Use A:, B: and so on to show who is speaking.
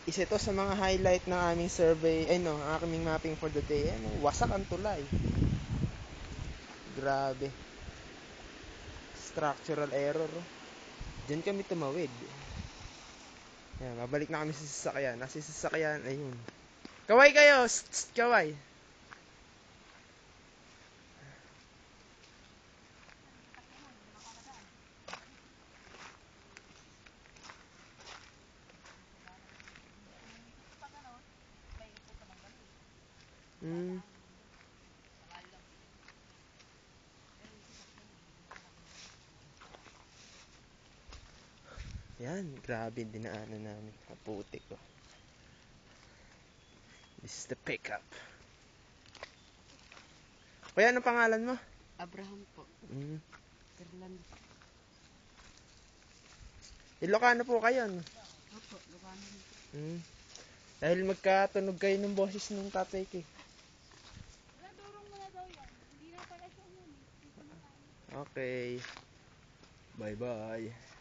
A: Isa ito sa mga highlight ng aming survey, ay no, ang aming mapping for the day. Ano, wasak ang tulay. Grabe. Structural error. Diyan kami tumawid. Yan, babalik na kami sa sasakyan. Nasa sasakyan, ayun. Kaway kayo! Kaway! Hmm. Yan, grabe dinaanan namin. Kaputik ko. This is the pickup. Kuya, anong pangalan mo?
B: Abraham po. Fernando.
A: Ilocano po kayo, no?
B: Opo, Lucano.
A: Dahil magkatunog kayo ng boses ng tatay ko.
C: Wala, durong mo na daw yan. Hindi na pala siya umuwi. Dito na tayo.
A: Okay. Bye-bye.